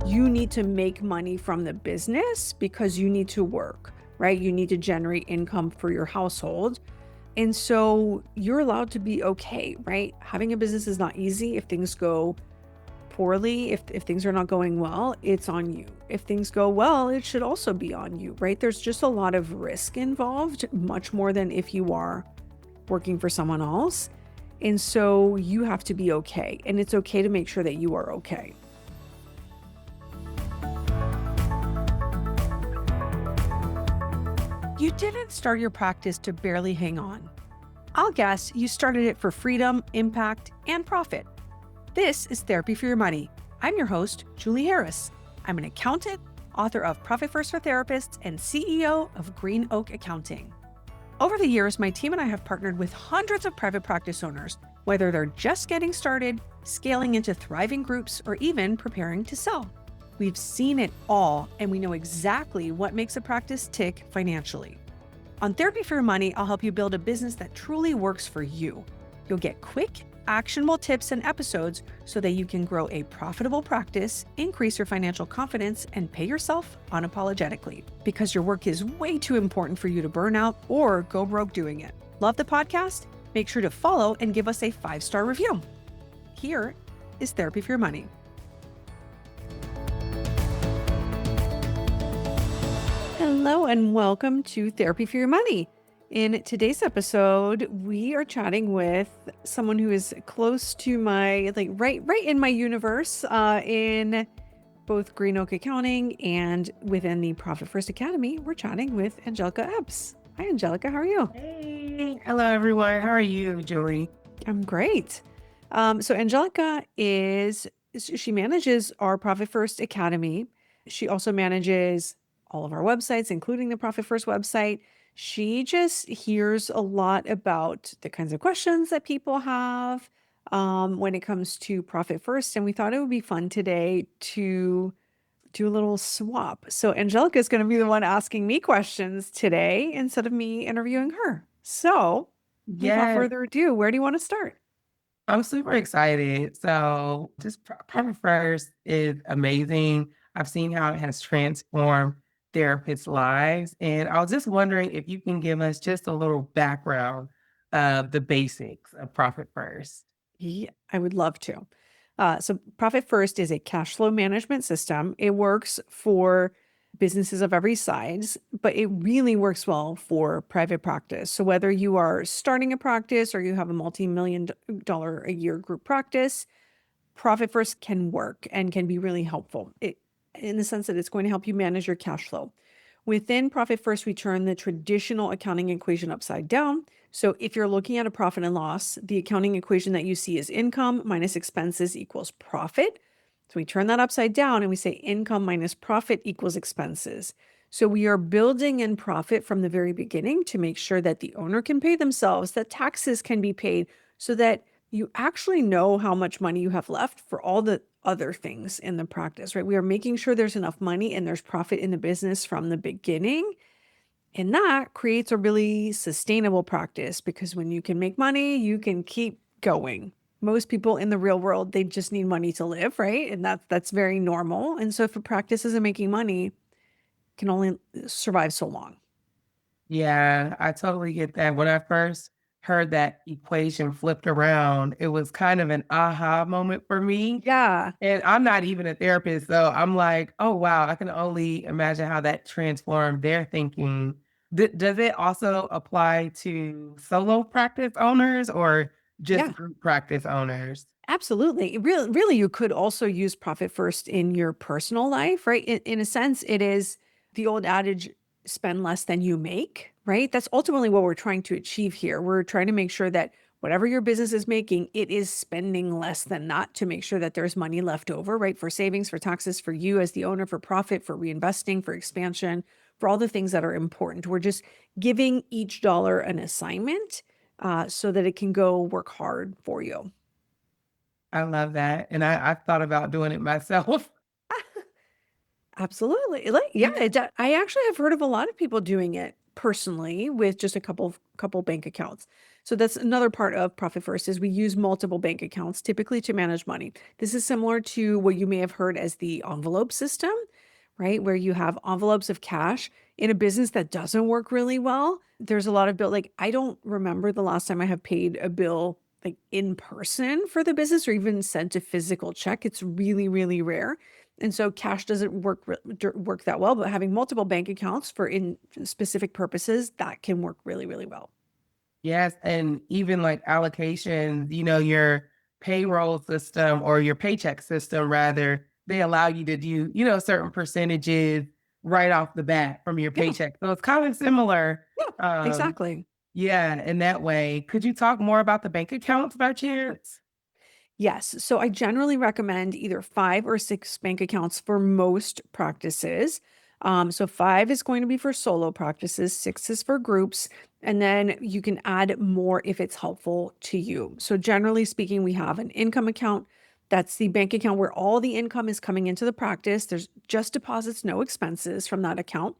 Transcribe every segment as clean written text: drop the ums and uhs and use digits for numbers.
you need to make money from the business because you need to work, right? You need to generate income for your household. And so you're allowed to be okay, right? Having a business is not easy. If things go poorly, if things are not going well, it's on you. If things go well, it should also be on you, right? There's just a lot of risk involved, much more than if you are working for someone else. And so you have to be okay. And it's okay to make sure that you are okay. You didn't start your practice to barely hang on. I'll guess you started it for freedom, impact, and profit. This is Therapy for Your Money. I'm your host, Julie Harris. I'm an accountant, author of Profit First for Therapists, and CEO of Green Oak Accounting. Over the years, my team and I have partnered with hundreds of private practice owners, whether they're just getting started, scaling into thriving groups, or even preparing to sell. We've seen it all, and we know exactly what makes a practice tick financially. On Therapy for Your Money, I'll help you build a business that truly works for you. You'll get quick, actionable tips and episodes so that you can grow a profitable practice, increase your financial confidence, and pay yourself unapologetically. Because your work is way too important for you to burn out or go broke doing it. Love the podcast? Make sure to follow and give us a 5-star review. Here is Therapy for Your Money. Hello and welcome to Therapy for Your Money. In today's episode, we are chatting with someone who is close to my, right in my universe, in both Green Oak Accounting and within the Profit First Academy. We're chatting with Angelica Epps. Hi, Angelica. How are you? Hey, hello everyone. How are you, Julie? I'm great. So Angelica she manages our Profit First Academy. She also manages all of our websites, including the Profit First website. She just hears a lot about the kinds of questions that people have when it comes to Profit First. And we thought it would be fun today to do a little swap. So Angelica is going to be the one asking me questions today instead of me interviewing her. So without Yes, further ado, where do you want to start? I'm super excited. So, just Profit First is amazing. I've seen how it has transformed therapists' lives. And I was just wondering if you can give us just a little background of the basics of Profit First. Yeah, I would love to. So Profit First is a cash flow management system. It works for businesses of every size, but it really works well for private practice. So whether you are starting a practice or you have a multi-million-dollar a year group practice, Profit First can work and can be really helpful in the sense that it's going to help you manage your cash flow. Within Profit First, we turn the traditional accounting equation upside down. So if you're looking at a profit and loss, the accounting equation that you see is income minus expenses equals profit. So we turn that upside down and we say income minus profit equals expenses. So we are building in profit from the very beginning to make sure that the owner can pay themselves, that taxes can be paid, so that you actually know how much money you have left for all the other things in the practice, right? We are making sure there's enough money and there's profit in the business from the beginning. And that creates a really sustainable practice because when you can make money, you can keep going. Most people in the real world, they just need money to live, right? And that's very normal. And so if a practice isn't making money, it can only survive so long. Yeah, I totally get that. When I first heard that equation flipped around, it was kind of an aha moment for me. Yeah. And I'm not even a therapist, so I'm like, "Oh, wow, I can only imagine how that transformed their thinking." Does it also apply to solo practice owners or just Yeah. group practice owners? Absolutely. Really, you could also use Profit First in your personal life, right? In a sense, it is the old adage, spend less than you make, right? That's ultimately what we're trying to achieve here. We're trying to make sure that whatever your business is making, it is spending less than that to make sure that there's money left over, right? For savings, for taxes, for you as the owner, for profit, for reinvesting, for expansion, for all the things that are important. We're just giving each dollar an assignment so that it can go work hard for you. I love that, and I've thought about doing it myself. Absolutely. Yeah, I actually have heard of a lot of people doing it personally with just a couple bank accounts. So that's another part of Profit First is we use multiple bank accounts typically to manage money. This is similar to what you may have heard as the envelope system, right? Where you have envelopes of cash in a business that doesn't work really well. There's a lot of bill, like I don't remember the last time I have paid a bill like in person for the business or even sent a physical check. It's really, really rare. And so cash doesn't work that well, but having multiple bank accounts for in specific purposes, that can work really, really well. Yes, and even like allocations, your payroll system or your paycheck system rather, they allow you to do, certain percentages right off the bat from your Yeah, paycheck. So it's kind of similar. yeah, Um, exactly. yeah, in that way. Could you talk more about the bank accounts by chance? Yes. So I generally recommend either 5 or 6 bank accounts for most practices. So 5 is going to be for solo practices, 6 is for groups, and then you can add more if it's helpful to you. So generally speaking, we have an income account. That's the bank account where all the income is coming into the practice. There's just deposits, no expenses from that account.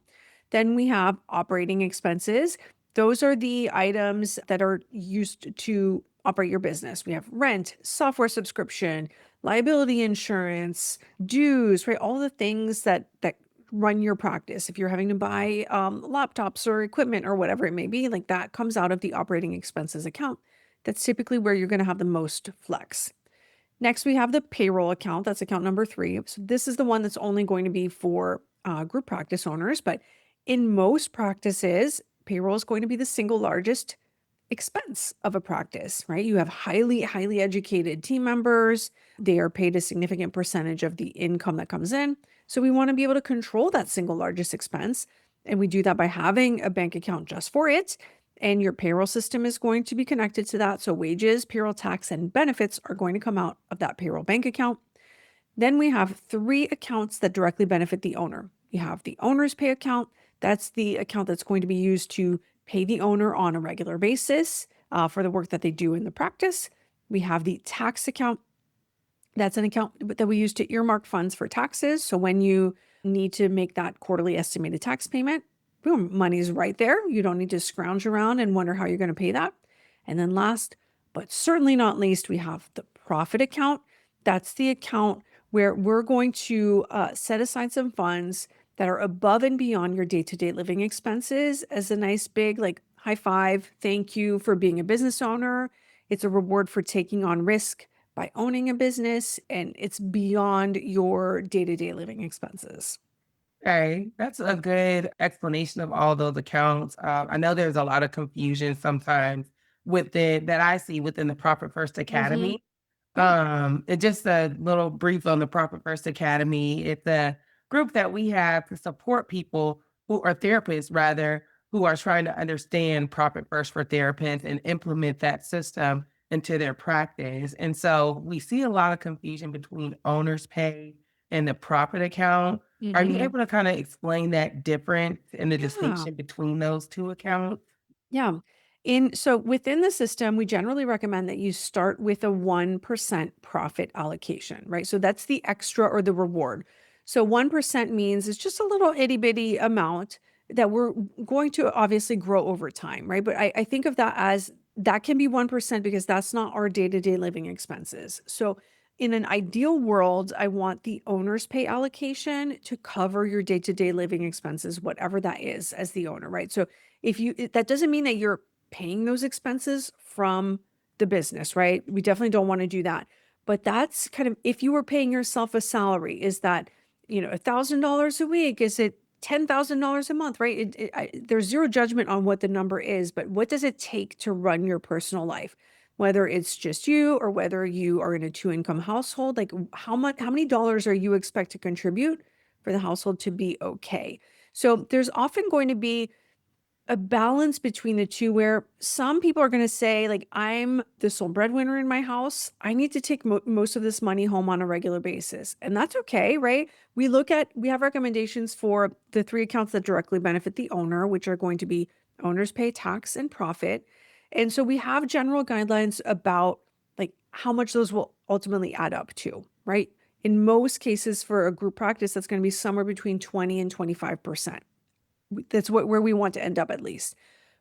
Then we have operating expenses. Those are the items that are used to operate your business. We have rent, software subscription, liability insurance, dues, right? All the things that run your practice. If you're having to buy laptops or equipment or whatever it may be, like that comes out of the operating expenses account. That's typically where you're going to have the most flex. Next, we have the payroll account. That's account number 3. So this is the one that's only going to be for group practice owners. But in most practices, payroll is going to be the single largest expense of a practice, right? You have highly, highly educated team members. They are paid a significant percentage of the income that comes in. So we want to be able to control that single largest expense. And we do that by having a bank account just for it. And your payroll system is going to be connected to that. So wages, payroll tax, and benefits are going to come out of that payroll bank account. Then we have 3 accounts that directly benefit the owner. You have the owner's pay account. That's the account that's going to be used to pay the owner on a regular basis for the work that they do in the practice. We have the tax account. That's an account that we use to earmark funds for taxes. So when you need to make that quarterly estimated tax payment, boom, money's right there. You don't need to scrounge around and wonder how you're going to pay that. And then last, but certainly not least, we have the profit account. That's the account where we're going to set aside some funds that are above and beyond your day-to-day living expenses as a nice big like high five, thank you for being a business owner. It's a reward for taking on risk by owning a business, and it's beyond your day-to-day living expenses. Okay, that's a good explanation of all those accounts. I know there's a lot of confusion sometimes with it that I see within the Profit First Hmm. Academy. Yeah. And just a little brief on the Profit First Academy. It's a group that we have to support people who are therapists, rather, who are trying to understand Profit First for therapists and implement that system into their practice. And so we see a lot of confusion between owner's pay and the profit account. Are you Hmm. able to kind of explain that difference and the Yeah. distinction between those two accounts? Yeah. So within the system, we generally recommend that you start with a 1% profit allocation, right? So that's the extra or the reward. So 1% means it's just a little itty bitty amount that we're going to obviously grow over time, right? But I think of that as that can be 1% because that's not our day-to-day living expenses. So in an ideal world, I want the owner's pay allocation to cover your day-to-day living expenses, whatever that is as the owner, right? So that doesn't mean that you're paying those expenses from the business, right? We definitely don't want to do that. But that's kind of if you were paying yourself a salary, is that, $1,000 a week? Is it $10,000 a month, right? There's zero judgment on what the number is, but what does it take to run your personal life? Whether it's just you or whether you are in a 2 income household, like how many dollars are you expect to contribute for the household to be okay? So there's often going to be a balance between the two where some people are going to say like I'm the sole breadwinner in my house, I need to take most of this money home on a regular basis, and that's okay, right? We have recommendations for the 3 accounts that directly benefit the owner, which are going to be owners pay, tax, and profit. And so we have general guidelines about like how much those will ultimately add up to, right? In most cases for a group practice, that's going to be somewhere between 20 and 25%. That's where we want to end up at least.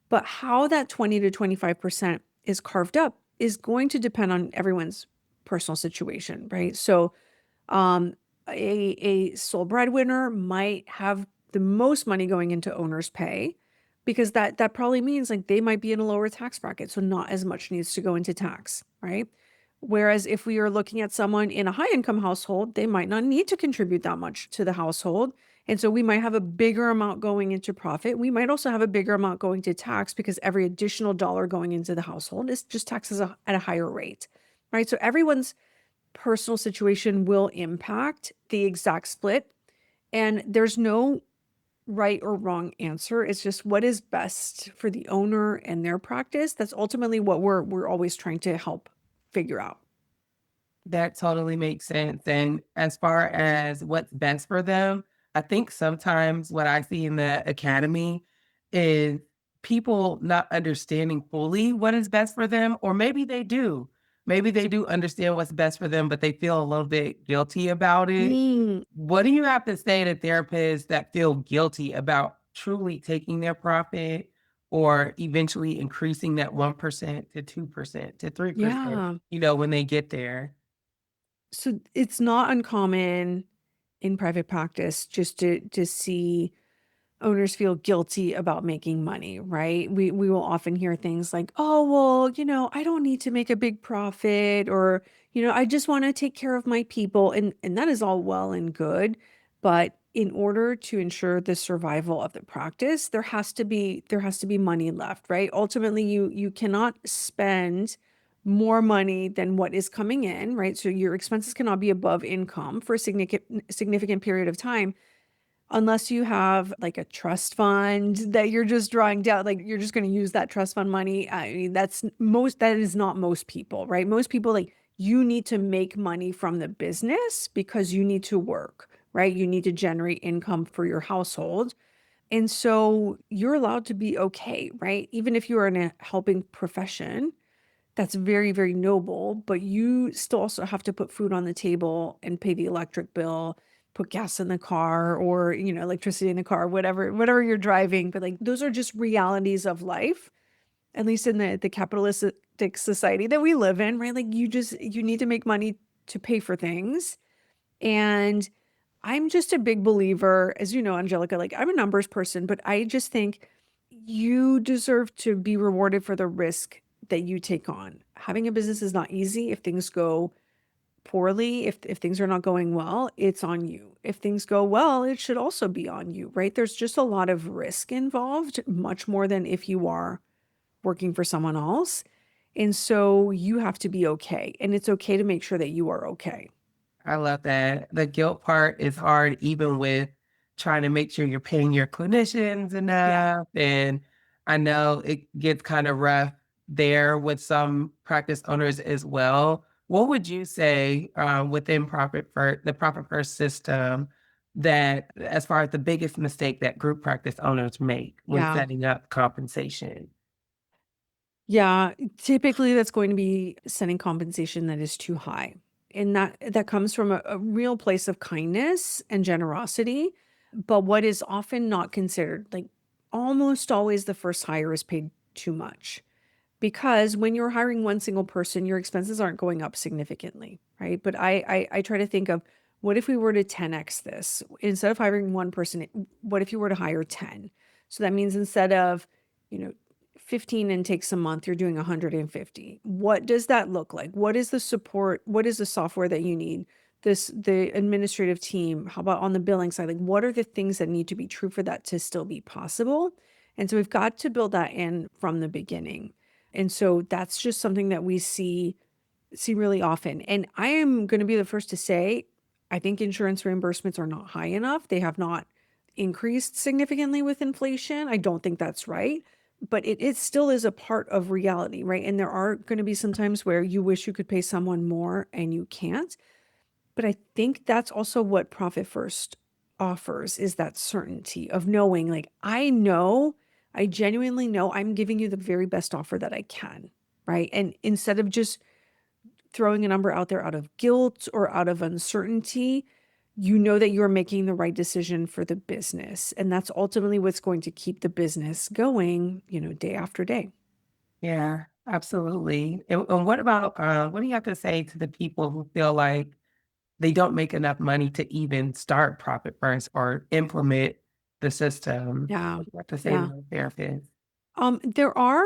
But how that 20 to 25% is carved up is going to depend on everyone's personal situation, right? So um, a sole breadwinner might have the most money going into owner's pay because that probably means like they might be in a lower tax bracket, so not as much needs to go into tax, right? Whereas if we are looking at someone in a high income household, they might not need to contribute that much to the household. And so we might have a bigger amount going into profit. We might also have a bigger amount going to tax because every additional dollar going into the household is just taxes at a higher rate, right? So everyone's personal situation will impact the exact split. And there's no right or wrong answer. It's just what is best for the owner and their practice. That's ultimately what we're always trying to help figure out. That totally makes sense. And as far as what's best for them, I think sometimes what I see in the academy is people not understanding fully what is best for them, or maybe they do. Maybe they do understand what's best for them, but they feel a little bit guilty about it. Mm, What do you have to say to therapists that feel guilty about truly taking their profit or eventually increasing that 1% to 2% to 3%, yeah. when they get there? So it's not uncommon in private practice just to see owners feel guilty about making money, right? We will often hear things like, "Oh, well, I don't need to make a big profit," or, "I just want to take care of my people." And that is all well and good, but in order to ensure the survival of the practice, there has to be money left, right? Ultimately, you cannot spend more money than what is coming in, right? So your expenses cannot be above income for a significant period of time unless you have like a trust fund that you're just drawing down, like you're just going to use that trust fund money. I mean, that is not most people, right? Most people, like, you need to make money from the business because you need to work, right? You need to generate income for your household. And so you're allowed to be okay, right? Even if you are in a helping profession, that's very, very noble, but you still also have to put food on the table and pay the electric bill, put gas in the car or, electricity in the car, whatever you're driving. But like those are just realities of life, at least in the capitalistic society that we live in, right? Like you need to make money to pay for things. And I'm just a big believer, as you know, Angelica, like I'm a numbers person, but I just think you deserve to be rewarded for the risk that you take on. Having a business is not easy. If things go poorly, if things are not going well, it's on you. If things go well, it should also be on you, right? There's just a lot of risk involved, much more than if you are working for someone else. And so you have to be okay. And it's okay to make sure that you are okay. I love that. The guilt part is hard, even with trying to make sure you're paying your clinicians Yeah. enough. And I know it gets kind of rough there with some practice owners as well. What would you say within the Profit First system, that as far as the biggest mistake that group practice owners make when Yeah. setting up compensation? Yeah, typically that's going to be setting compensation that is too high. And that comes from a real place of kindness and generosity. But what is often not considered, like almost always the first hire is paid too much because when you're hiring one single person, your expenses aren't going up significantly, right? But I try to think of what if we were to 10x this? Instead of hiring one person, what if you were to hire 10? So that means instead of, you know, 15 intakes a month, you're doing 150. What does that look like? What is the support? What is the software that you need? The administrative team, how about on the billing side? Like what are the things that need to be true for that to still be possible? And so we've got to build that in from the beginning. And so that's just something that we see really often. And I am going to be the first to say, I think insurance reimbursements are not high enough. They have not increased significantly with inflation. I don't think that's right. But it still is a part of reality, right? And there are going to be some times where you wish you could pay someone more and you can't. But I think that's also what Profit First offers is that certainty of knowing, like, I genuinely know I'm giving you the very best offer that I can, right? And instead of just throwing a number out there out of guilt or out of uncertainty, you know that you're making the right decision for the business. And that's ultimately what's going to keep the business going, day after day. Yeah, Absolutely. And what about, what do you have to say to the people who feel like they don't make enough money to even start Profit First or implement the system? Yeah. What do you have to say to Yeah. those therapists? There are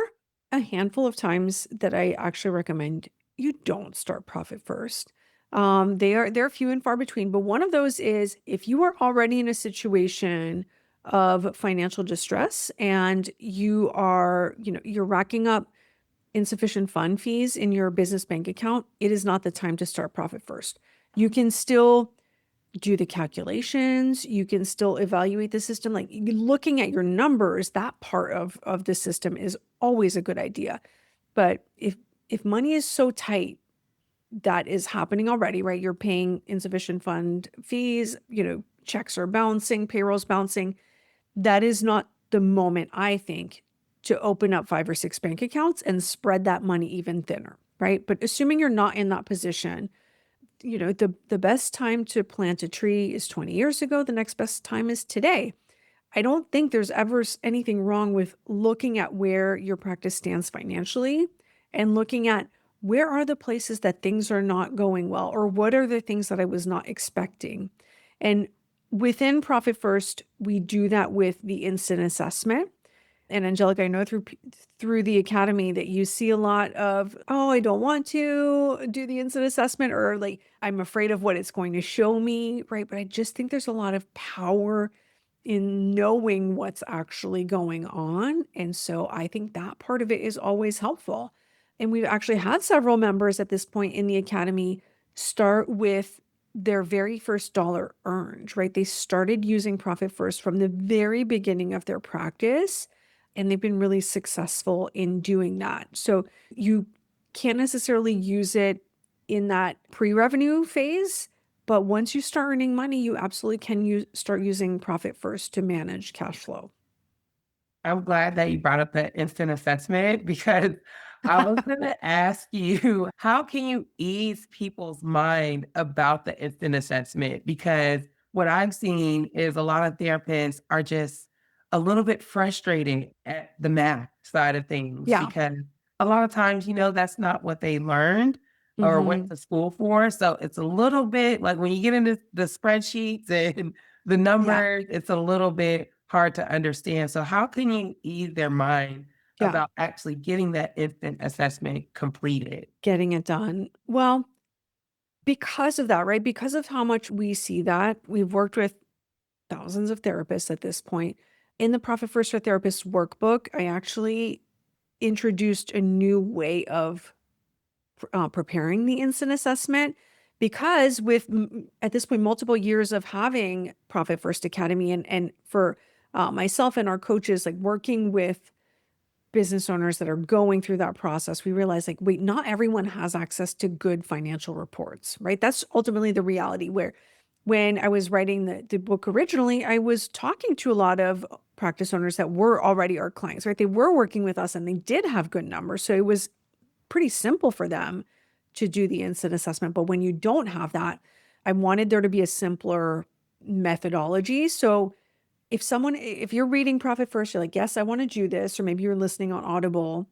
a handful of times that I actually recommend you don't start Profit First. They're few and far between, but one of those is if you are already in a situation of financial distress and you are, you're racking up insufficient fund fees in your business bank account, it is not the time to start Profit First. You can still do the calculations, you can still evaluate the system. Like looking at your numbers, that part of the system is always a good idea. But if money is so tight, that is happening already, right? You're paying insufficient fund fees, checks are bouncing, payrolls bouncing. That is not the moment, I think, to open up 5 or 6 bank accounts and spread that money even thinner, right? But assuming you're not in that position, the best time to plant a tree is 20 years ago. The next best time is today. I don't think there's ever anything wrong with looking at where your practice stands financially and looking at where are the places that things are not going well, or what are the things that I was not expecting. And within Profit First, we do that with the instant assessment. And Angelica, I know through the academy that you see a lot of, oh, I don't want to do the instant assessment, or like I'm afraid of what it's going to show me, right? But I just think there's a lot of power in knowing what's actually going on. And so I think that part of it is always helpful. And we've actually had several members at this point in the academy start with their very first dollar earned, right? They started using Profit First from the very beginning of their practice, and they've been really successful in doing that. So you can't necessarily use it in that pre-revenue phase, but once you start earning money, you absolutely can start using Profit First to manage cash flow. I'm glad that you brought up that instant assessment because I was going to ask you, how can you ease people's mind about the instant assessment? Because what I've seen is a lot of therapists are just a little bit frustrated at the math side of things Yeah. because a lot of times, that's not what they learned or went Hmm. to school for. So it's a little bit like when you get into the spreadsheets and the Yeah. numbers, it's a little bit hard to understand. So how can you ease their mind Yeah. about actually getting that instant assessment completed? Getting it done. Well, because of that, right? Because of how much we see that, we've worked with thousands of therapists at this point. In the Profit First for Therapists workbook, I actually introduced a new way of preparing the instant assessment, because with at this point multiple years of having Profit First Academy, and for myself and our coaches, like working with business owners that are going through that process, we realize like, wait, not everyone has access to good financial reports, right? That's ultimately the reality. Where when I was writing the book originally, I was talking to a lot of practice owners that were already our clients, right? They were working with us and they did have good numbers. So it was pretty simple for them to do the instant assessment. But when you don't have that, I wanted there to be a simpler methodology. So if you're reading Profit First, you're like, yes, I want to do this, or maybe you're listening on Audible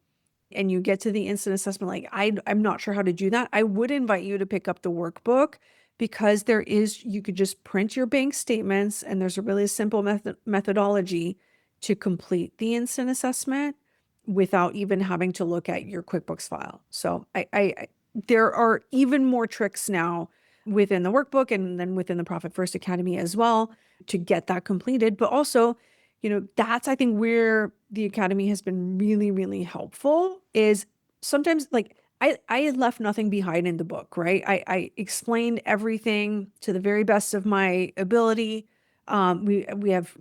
and you get to the instant assessment, like, I'm not sure how to do that, I would invite you to pick up the workbook, because you could just print your bank statements and there's a really simple methodology to complete the instant assessment without even having to look at your QuickBooks file. So there are even more tricks now within the workbook and then within the Profit First Academy as well to get that completed. But also, that's, I think, where the Academy has been really, really helpful is sometimes like I left nothing behind in the book, right? I explained everything to the very best of my ability. We have,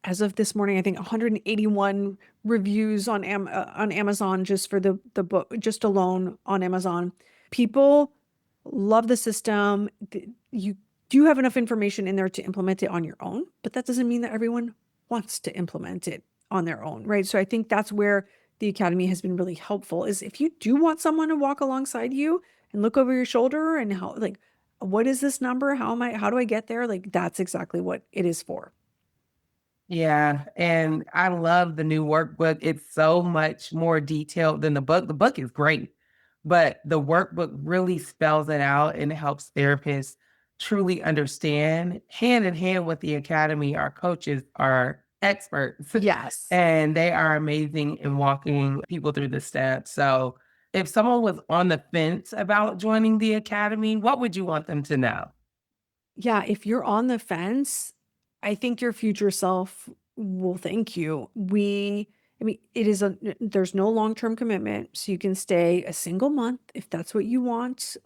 as of this morning, I think 181 reviews on Amazon just for the book, just alone on Amazon. People love the system. You do have enough information in there to implement it on your own, but that doesn't mean that everyone wants to implement it on their own, right? So I think that's where the Academy has been really helpful, is if you do want someone to walk alongside you and look over your shoulder and how, like, what is this number? How do I get there? Like, that's exactly what it is for. Yeah, and I love the new workbook. It's so much more detailed than the book. The book is great, but the workbook really spells it out and helps therapists truly understand. Hand in hand with the academy, our coaches are experts Yes. and they are amazing in walking people through the steps. So, if someone was on the fence about joining the academy, what would you want them to know? Yeah, if you're on the fence, I think your future self will thank you. I mean, there's no long-term commitment, so you can stay a single month if that's what you want.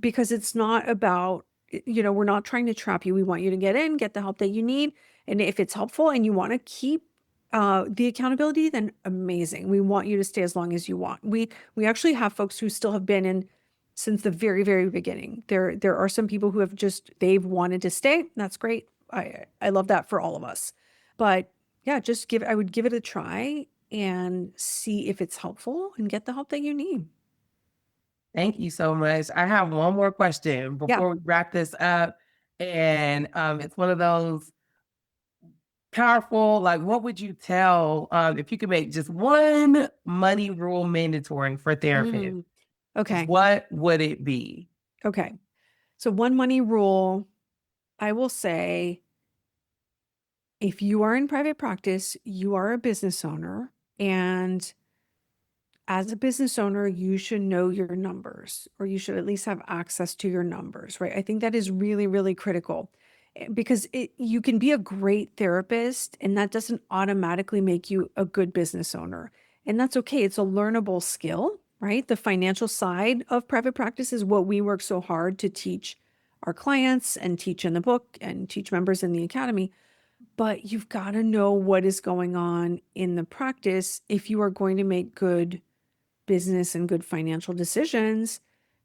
Because it's not about, we're not trying to trap you. We want you to get in, get the help that you need. And if it's helpful and you want to keep the accountability, then amazing. We want you to stay as long as you want. We actually have folks who still have been in since the very, very beginning. There are some people who they've wanted to stay. That's great. I love that for all of us. But yeah, I would give it a try and see if it's helpful and get the help that you need. Thank you so much. I have one more question Yeah. before we wrap this up. And it's one of those powerful, like, what would you tell if you could make just one money rule mandatory for therapists? Mm, okay. What would it be? Okay. So one money rule, I will say, if you are in private practice, you are a business owner, and as a business owner, you should know your numbers, or you should at least have access to your numbers, right? I think that is really, really critical because you can be a great therapist and that doesn't automatically make you a good business owner. And that's okay. It's a learnable skill, right? The financial side of private practice is what we work so hard to teach our clients and teach in the book and teach members in the academy. But you've got to know what is going on in the practice if you are going to make good business and good financial decisions,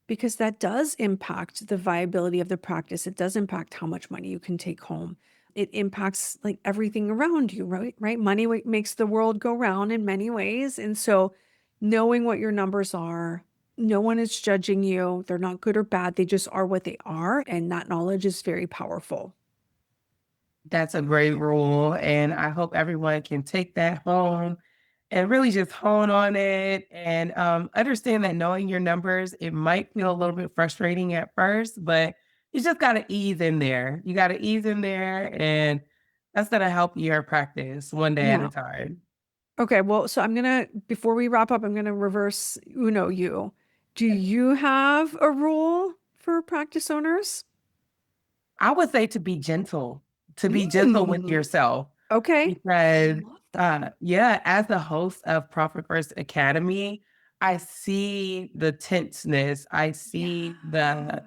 because that does impact the viability of the practice. It does impact how much money you can take home. It impacts like everything around you, right? Right? Money makes the world go round in many ways. And so knowing what your numbers are, no one is judging you. They're not good or bad. They just are what they are. And that knowledge is very powerful. That's a great rule. And I hope everyone can take that home and really just hone on it and understand that knowing your numbers, it might feel a little bit frustrating at first, but you just got to ease in there. You got to ease in there, and that's going to help your practice one day at a Yeah. time. Okay. Well, so before we wrap up, I'm going to reverse Uno you. Do you have a rule for practice owners? I would say to be gentle with Mm, yourself okay. because, Love that. yeah, as the host of Profit First Academy, I see the tenseness. I Yeah. see the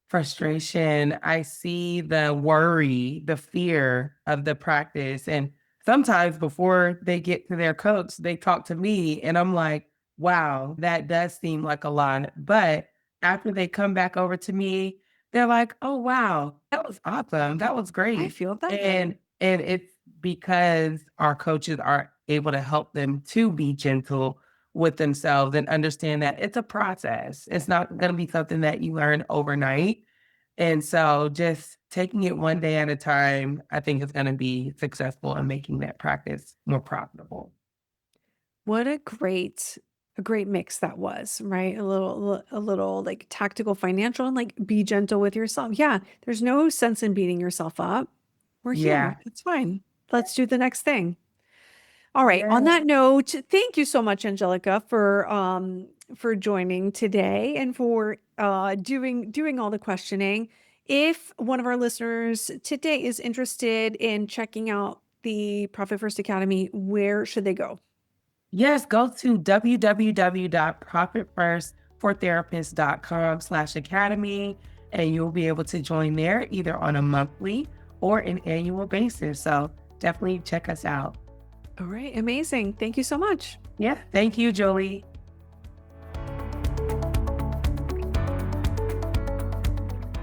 frustration. I see the worry, the fear of the practice. And sometimes before they get to their coach, they talk to me and I'm like, wow, that does seem like a lot. But after they come back over to me, they're like, oh wow, that was awesome. That was I great. feel that. And it's because our coaches are able to help them to be gentle with themselves and understand that it's a process. It's not going to be something that you learn overnight. And so just taking it one day at a time, I think is going to be successful in making that practice more profitable. What a great mix that was, right? A little like tactical financial and like be gentle with yourself. Yeah, there's no sense in beating yourself up. We're Yeah. here. It's fine. Let's do the next thing. All right. On Yeah. that note, thank you so much, Angelica, for joining today and for doing all the questioning. If one of our listeners today is interested in checking out the Profit First Academy, where should they go? Yes, go to www.profitfirstfortherapists.com/academy and you'll be able to join there either on a monthly or an annual basis. So definitely check us out. All right. Amazing. Thank you so much. Yeah. Thank you, Jolie.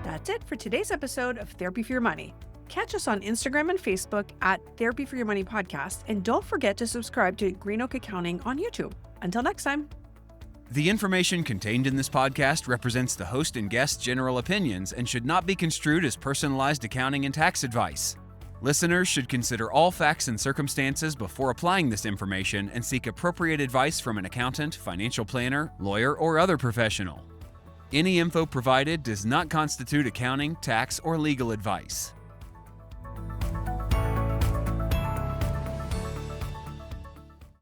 That's it for today's episode of Therapy for Your Money. Catch us on Instagram and Facebook at Therapy for Your Money Podcast. And don't forget to subscribe to Green Oak Accounting on YouTube. Until next time. The information contained in this podcast represents the host and guest's general opinions and should not be construed as personalized accounting and tax advice. Listeners should consider all facts and circumstances before applying this information and seek appropriate advice from an accountant, financial planner, lawyer, or other professional. Any info provided does not constitute accounting, tax, or legal advice.